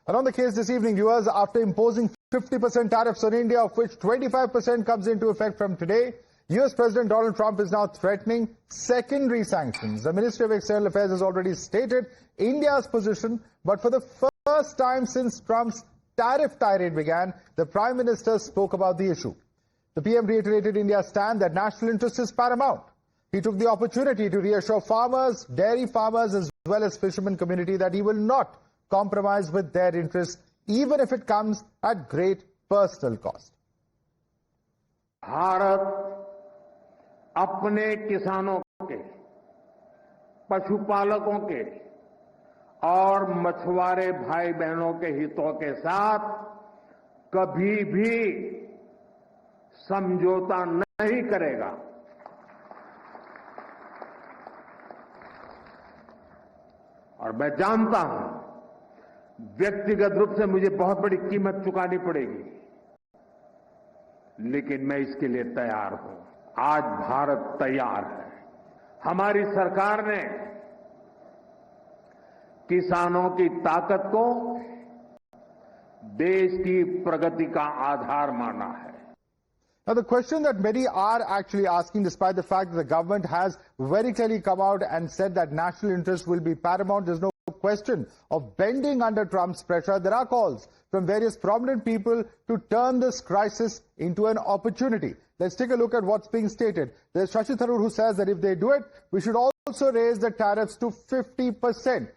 And on the case this evening, viewers, after imposing 50% tariffs on India, of which 25% comes into effect from today, US President Donald Trump is now threatening secondary sanctions. The Ministry of External Affairs has already stated India's position, but for the first time since Trump's tariff tirade began, the Prime Minister spoke about the issue. The PM reiterated India's stand that national interest is paramount. He took the opportunity to reassure farmers, dairy farmers, as well as fishermen community that he will not compromise with their interests, even if it comes at great personal cost. Bharat अपने किसानों के, पशुपालकों के और मछुआरे भाई बहनों के हितों के साथ कभी भी समझौता नहीं करेगा। और मैं जानता हूं व्यक्तिगत रूप से मुझे बहुत बड़ी कीमत चुकानी पड़ेगी, लेकिन मैं इसके लिए तैयार हूं। आज भारत तैयार है। हमारी सरकार ने किसानों की ताकत को देश की प्रगति का आधार माना है। Now, the question that many are actually asking, despite the fact that the government has very clearly come out and said that national interest will be paramount, there's no question of bending under Trump's pressure. There are calls from various prominent people to turn this crisis into an opportunity. Let's take a look at what's being stated. There's Shashi Tharoor, who says that if they do it, we should also raise the tariffs to 50%.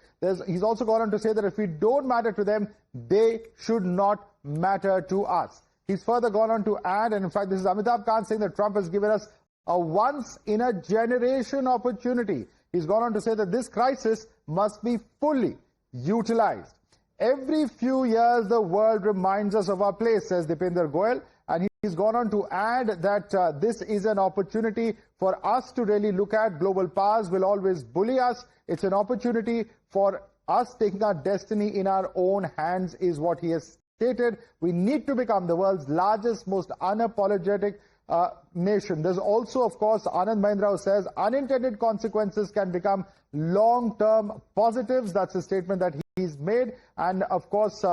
He's also gone on to say that if we don't matter to them, they should not matter to us. He's further gone on to add, and in fact, this is Amitabh Khan saying that Trump has given us a once-in-a-generation opportunity. He's gone on to say that this crisis must be fully utilized. Every few years, the world reminds us of our place, says Dipender Goyal, and he's gone on to add that this is an opportunity for us to really look at. Global powers will always bully us. It's an opportunity for us taking our destiny in our own hands, is what he has stated. We need to become the world's largest, most unapologetic nation. There's also, of course, Anand Mahindra, who says unintended consequences can become long-term positives. That's a statement that he's made. And, of course,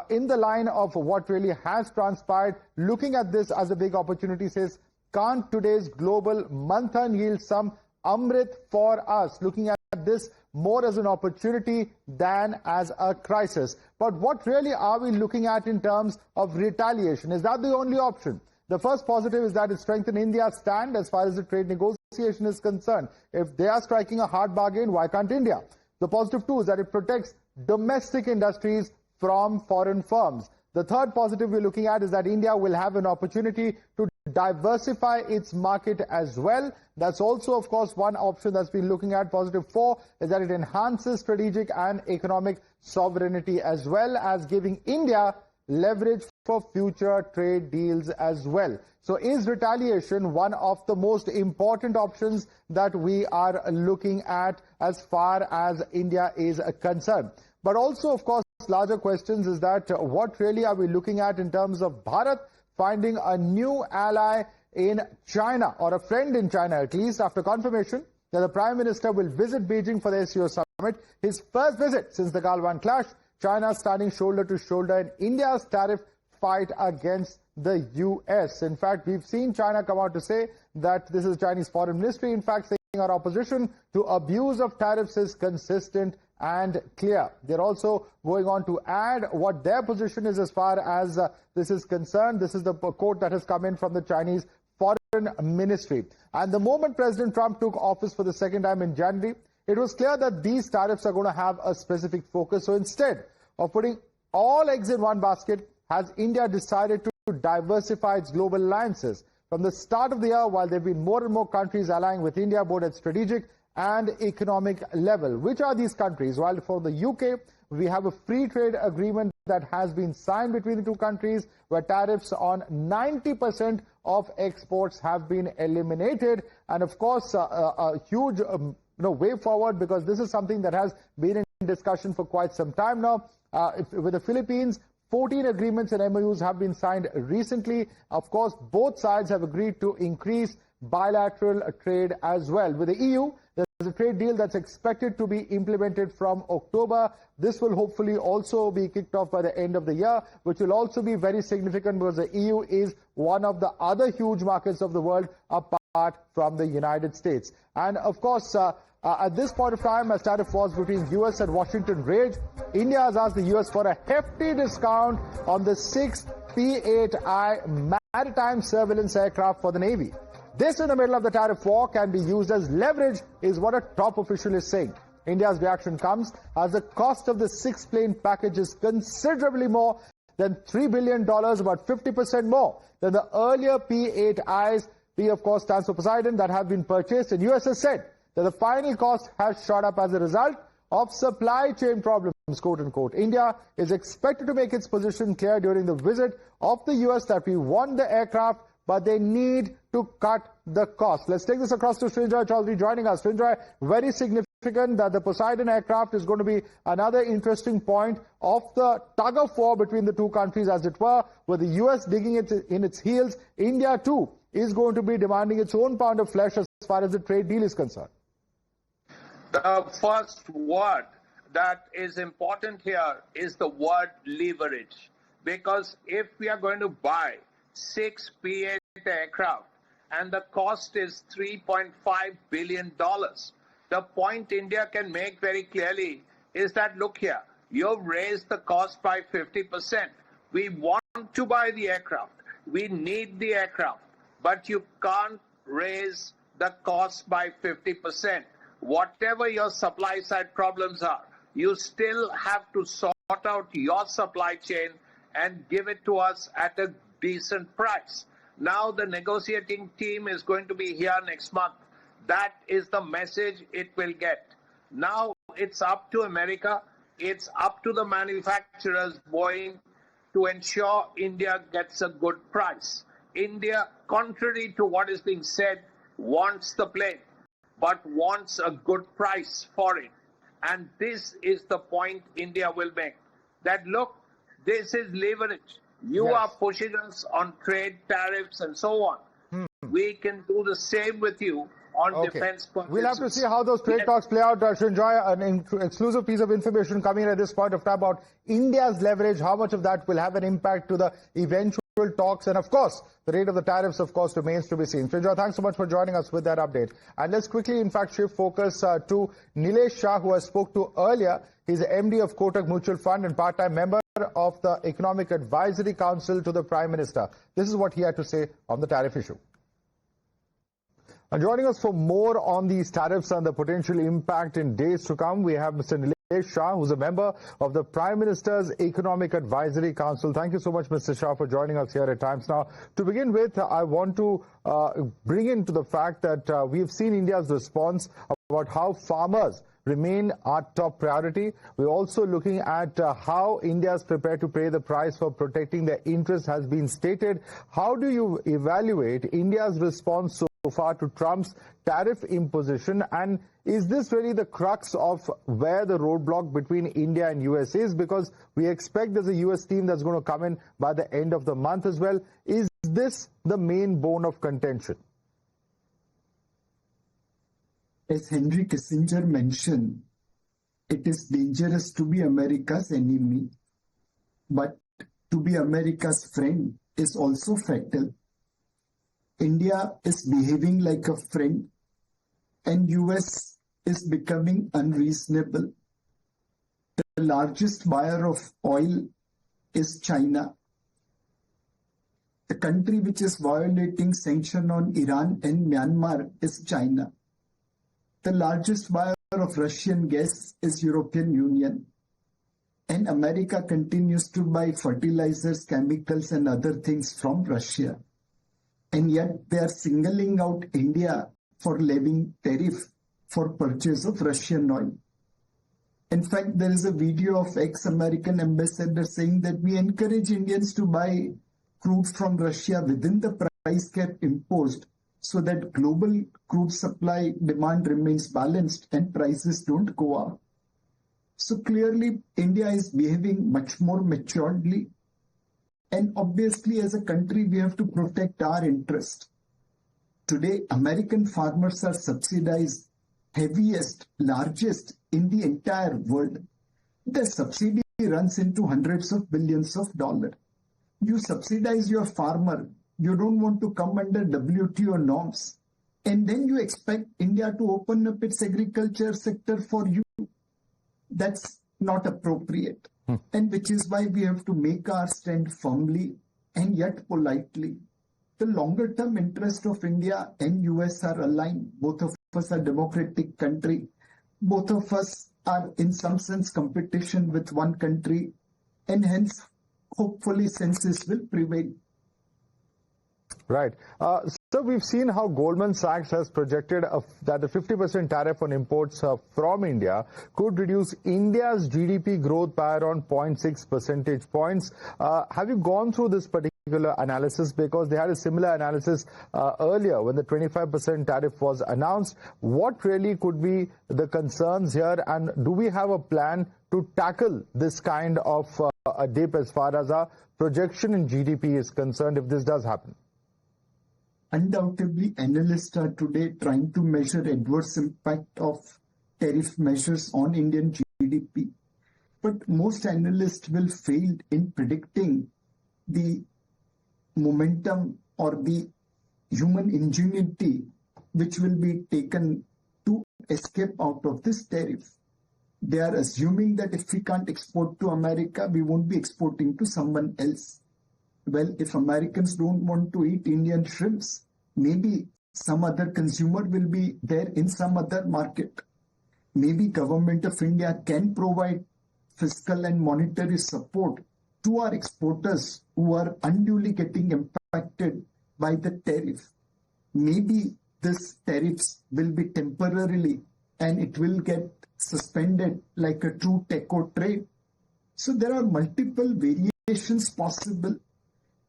in the line of what really has transpired, looking at this as a big opportunity, says, can't today's global manthan yield some Amrit for us? Looking at this more as an opportunity than as a crisis. But what really are we looking at in terms of retaliation? Is that the only option? The first positive is that it strengthens India's stand as far as the trade negotiation is concerned. If they are striking a hard bargain, why can't India? The positive too is that it protects domestic industries from foreign firms. The third positive we're looking at is that India will have an opportunity to diversify its market as well. That's also, of course, one option that's been looking at. Positive 4 is that it enhances strategic and economic sovereignty, as well as giving India leverage for future trade deals as well. So is retaliation one of the most important options that we are looking at as far as India is concerned? But also, of course, larger questions is that what really are we looking at in terms of Bharat finding a new ally in China, or a friend in China at least, after confirmation that the Prime Minister will visit Beijing for the SCO summit. His first visit since the Galwan clash, China standing shoulder to shoulder in India's tariff fight against the US. In fact, we've seen China come out to say that this is Chinese Foreign Ministry, in fact, saying our opposition to abuse of tariffs is consistent and clear. They're also going on to add what their position is as far as this is concerned. This is the quote that has come in from the Chinese Foreign Ministry. And the moment President Trump took office for the second time in January, it was clear that these tariffs are going to have a specific focus. So instead of putting all eggs in one basket, has India decided to diversify its global alliances. From the start of the year, while there have been more and more countries allying with India, both at strategic and economic level. Which are these countries? While for the UK, we have a free trade agreement that has been signed between the two countries, where tariffs on 90% of exports have been eliminated. And of course, a huge way forward, because this is something that has been in discussion for quite some time now. With the Philippines, 14 agreements and MOUs have been signed recently. Of course, both sides have agreed to increase bilateral trade as well. With the EU, a trade deal that's expected to be implemented from October. This will hopefully also be kicked off by the end of the year, which will also be very significant because the EU is one of the other huge markets of the world apart from the United States. And of course, at this point of time, as tariff wars between US and Washington rage, India has asked the US for a hefty discount on the 6th P-8I maritime surveillance aircraft for the Navy. This in the middle of the tariff war can be used as leverage, is what a top official is saying. India's reaction comes as the cost of the 6-plane package is considerably more than $3 billion, about 50% more than the earlier P-8Is. P, of course, stands for Poseidon, that have been purchased. And US has said that the final cost has shot up as a result of supply chain problems, quote unquote. India is expected to make its position clear during the visit of the US that we want the aircraft, but they need to cut the cost. Let's take this across to Srinjoy Chaudhary joining us. Srinjoy, very significant that the Poseidon aircraft is going to be another interesting point of the tug of war between the two countries, as it were, with the US digging in its heels. India, too, is going to be demanding its own pound of flesh as far as the trade deal is concerned. The first word that is important here is the word leverage. Because if we are going to buy 6 P-8 aircraft and the cost is $3.5 billion, the point India can make very clearly is that, look here, you've raised the cost by 50%. We want to buy the aircraft. We need the aircraft. But you can't raise the cost by 50%. Whatever your supply side problems are, you still have to sort out your supply chain and give it to us at a decent price. Now the negotiating team is going to be here next month. That is the message it will get. Now it's up to America, it's up to the manufacturers, Boeing, to ensure India gets a good price. India, contrary to what is being said, wants the plane, but wants a good price for it. And this is the point India will make. That, look, this is leverage. You Yes. are pushing us on trade, tariffs, and so on. We can do the same with you on defense purchases. We'll have to see how those trade talks play out. Srinjoy, an exclusive piece of information coming in at this point of time about India's leverage, how much of that will have an impact to the eventual talks, and of course the rate of the tariffs, of course, remains to be seen. Srinjoy, thanks so much for joining us with that update. And let's quickly, in fact, shift focus to Nilesh Shah, who I spoke to earlier. He's the MD of Kotak Mutual Fund and part-time member of the Economic Advisory Council to the Prime Minister. This is what he had to say on the tariff issue. And joining us for more on these tariffs and the potential impact in days to come, we have Mr. Nilesh Shah, who's a member of the Prime Minister's Economic Advisory Council. Thank you so much, Mr. Shah, for joining us here at Times Now. To begin with, I want to bring into the fact that we've seen India's response about how farmers remain our top priority. We're also looking at how India is prepared to pay the price for protecting their interests has been stated. How do you evaluate India's response so far to Trump's tariff imposition, and is this really the crux of where the roadblock between India and US is? Because we expect there's a US team that's going to come in by the end of the month as well. Is this the main bone of contention? As Henry Kissinger mentioned, it is dangerous to be America's enemy, but to be America's friend is also fatal. India is behaving like a friend and US is becoming unreasonable. The largest buyer of oil is China. The country which is violating sanction on Iran and Myanmar is China. The largest buyer of Russian gas is European Union. And America continues to buy fertilizers, chemicals and other things from Russia. And yet they are singling out India for levying tariff for purchase of Russian oil. In fact, there is a video of ex-American ambassador saying that we encourage Indians to buy crude from Russia within the price cap imposed so that global crude supply demand remains balanced and prices don't go up. So clearly, India is behaving much more maturely. And obviously, as a country, we have to protect our interest. Today, American farmers are subsidized heaviest, largest in the entire world. The subsidy runs into hundreds of billions of dollars. You subsidize your farmer. You don't want to come under WTO norms. And then you expect India to open up its agriculture sector for you. That's not appropriate. And which is why we have to make our stand firmly and yet politely. The longer term interest of India and US are aligned. Both of us are democratic country. Both of us are in some sense competition with one country, and hence hopefully senses will prevail. Right. So we've seen how Goldman Sachs has projected that the 50% tariff on imports from India could reduce India's GDP growth by around 0.6 percentage points. Have you gone through this particular analysis? Because they had a similar analysis earlier when the 25% tariff was announced. What really could be the concerns here, and do we have a plan to tackle this kind of a dip as far as our projection in GDP is concerned if this does happen? Undoubtedly, analysts are today trying to measure adverse impact of tariff measures on Indian GDP. But most analysts will fail in predicting the momentum or the human ingenuity which will be taken to escape out of this tariff. They are assuming that if we can't export to America, we won't be exporting to someone else. Well, if Americans don't want to eat Indian shrimps, maybe some other consumer will be there in some other market. Maybe Government of India can provide fiscal and monetary support to our exporters who are unduly getting impacted by the tariff. Maybe this tariffs will be temporarily and it will get suspended like a true techo trade. So there are multiple variations possible.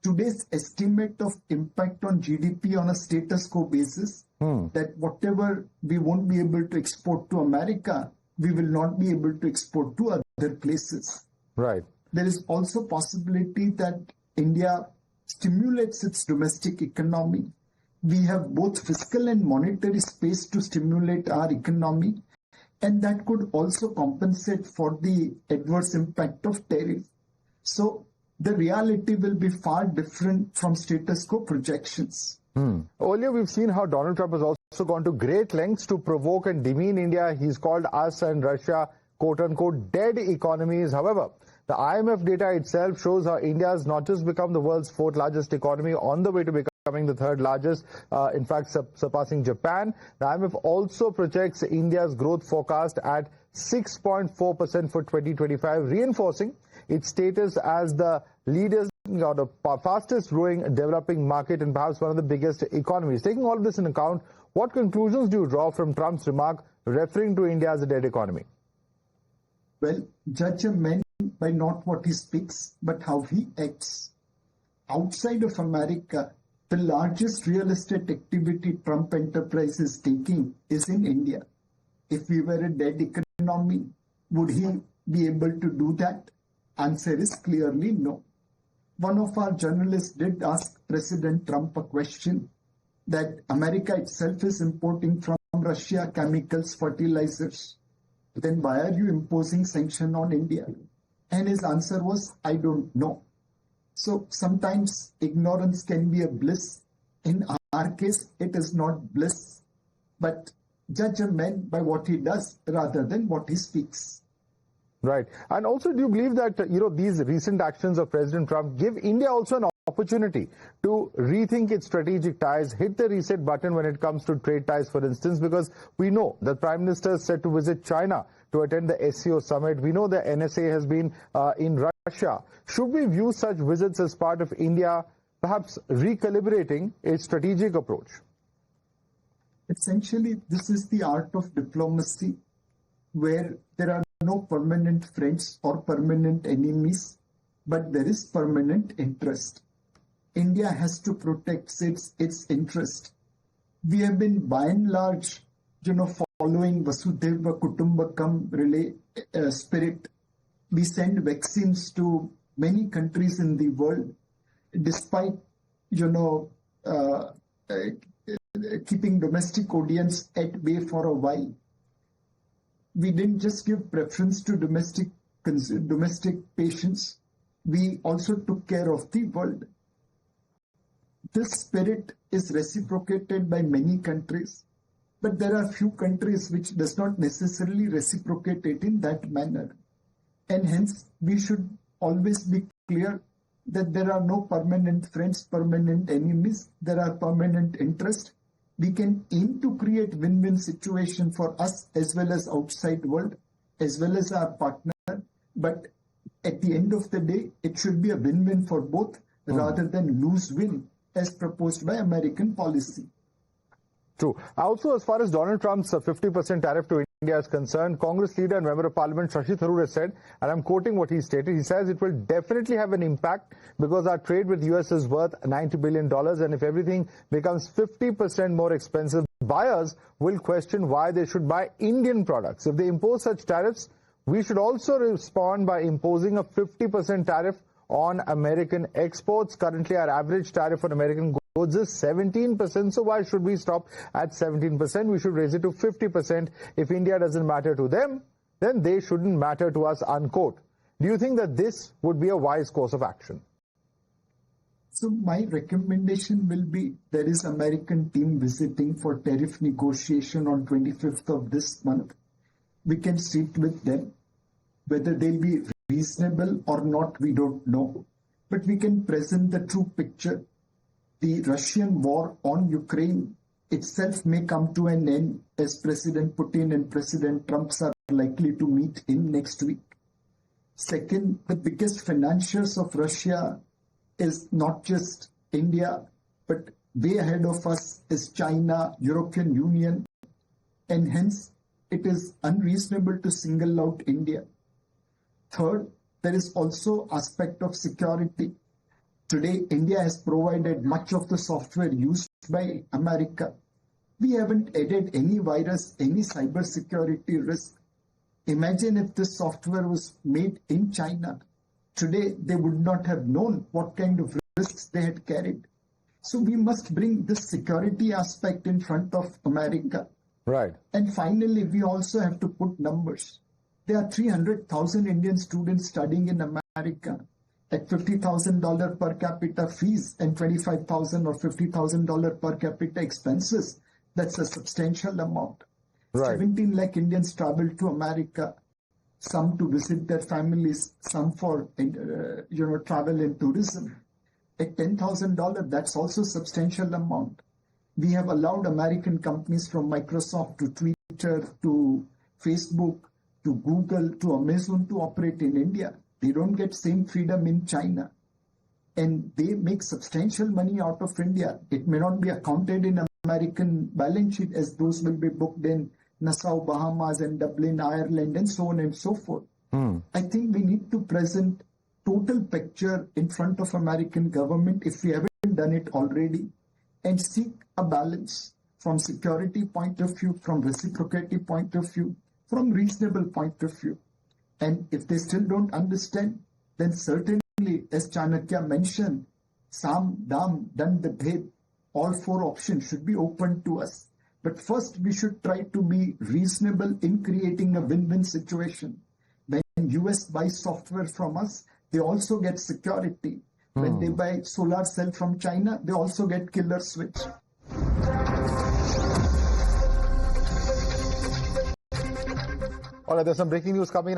Today's estimate of impact on GDP on a status quo basis, that whatever we won't be able to export to America, we will not be able to export to other places. Right. There is also possibility that India stimulates its domestic economy. We have both fiscal and monetary space to stimulate our economy, and that could also compensate for the adverse impact of tariff. So the reality will be far different from status quo projections. Earlier, we've seen how Donald Trump has also gone to great lengths to provoke and demean India. He's called us and Russia, quote-unquote, dead economies. However, the IMF data itself shows how India has not just become the world's fourth largest economy, on the way to becoming the third largest, in fact, surpassing Japan. The IMF also projects India's growth forecast at 6.4% for 2025, reinforcing its status as the leaders or the fastest growing developing market and perhaps one of the biggest economies. Taking all of this in account, what conclusions do you draw from Trump's remark referring to India as a dead economy? Well, judge a man by not what he speaks, but how he acts. Outside of America, the largest real estate activity Trump enterprise is taking is in India. If we were a dead economy, would he be able to do that? Answer is clearly no. One of our journalists did ask President Trump a question that America itself is importing from Russia chemicals, fertilizers. Then why are you imposing sanction on India? And his answer was, I don't know. So sometimes ignorance can be a bliss. In our case, it is not bliss, but judge a man by what he does rather than what he speaks. Right. And also, do you believe that, these recent actions of President Trump give India also an opportunity to rethink its strategic ties, hit the reset button when it comes to trade ties, for instance, because we know the Prime Minister is set to visit China to attend the SCO summit. We know the NSA has been in Russia. Should we view such visits as part of India perhaps recalibrating its strategic approach? Essentially, this is the art of diplomacy, where there are no permanent friends or permanent enemies, but there is permanent interest. India has to protect its interest. We have been by and large, following Vasudhaiva Kutumbakam spirit. We send vaccines to many countries in the world, despite, keeping domestic audience at bay for a while. we didn't just give preference to domestic patients, we also took care of the world. This spirit is reciprocated by many countries, but there are few countries which does not necessarily reciprocate it in that manner. And hence, we should always be clear that there are no permanent friends, permanent enemies, there are permanent interests. We can aim to create win-win situation for us as well as outside world, as well as our partner, but at the end of the day, it should be a win-win for both rather than lose-win as proposed by American policy. True. Also, as far as Donald Trump's 50% tariff to India is concerned, Congress leader and Member of Parliament Shashi Tharoor has said, and I'm quoting what he stated, he says it will definitely have an impact because our trade with US is worth $90 billion, and if everything becomes 50% more expensive, buyers will question why they should buy Indian products. If they impose such tariffs, we should also respond by imposing a 50% tariff on American exports. Currently, our average tariff on American goods is 17%, so why should we stop at 17%? We should raise it to 50%. If India doesn't matter to them, then they shouldn't matter to us, unquote. Do you think that this would be a wise course of action? So my recommendation will be, there is American team visiting for tariff negotiation on 25th of this month. We can sit with them. Whether they'll be reasonable or not, we don't know. But we can present the true picture. The Russian war on Ukraine itself may come to an end as President Putin and President Trump are likely to meet in next week. Second, the biggest financiers of Russia is not just India, but way ahead of us is China, European Union, and hence it is unreasonable to single out India. Third, there is also aspect of security. Today, India has provided much of the software used by America. We haven't added any virus, any cyber security risk. Imagine if this software was made in China. Today, they would not have known what kind of risks they had carried. So we must bring this security aspect in front of America. Right. And finally, we also have to put numbers. There are 300,000 Indian students studying in America at $50,000 per capita fees and $25,000 or $50,000 per capita expenses. That's a substantial amount. Right. 17 lakh Indians travel to America, some to visit their families, some for travel and tourism. At $10,000, that's also a substantial amount. We have allowed American companies from Microsoft to Twitter to Facebook to Google to Amazon to operate in India. They don't get same freedom in China. And they make substantial money out of India. It may not be accounted in American balance sheet as those will be booked in Nassau, Bahamas and Dublin, Ireland and so on and so forth. I think we need to present total picture in front of American government if we haven't done it already and seek a balance from security point of view, from reciprocity point of view, from reasonable point of view. And if they still don't understand, then certainly, as Chanakya mentioned, Sam, Dam, Dand, Bhed, all four options should be open to us. But first, we should try to be reasonable in creating a win-win situation. When US buys software from us, they also get security. When they buy solar cell from China, they also get killer switch. All right, there's some breaking news coming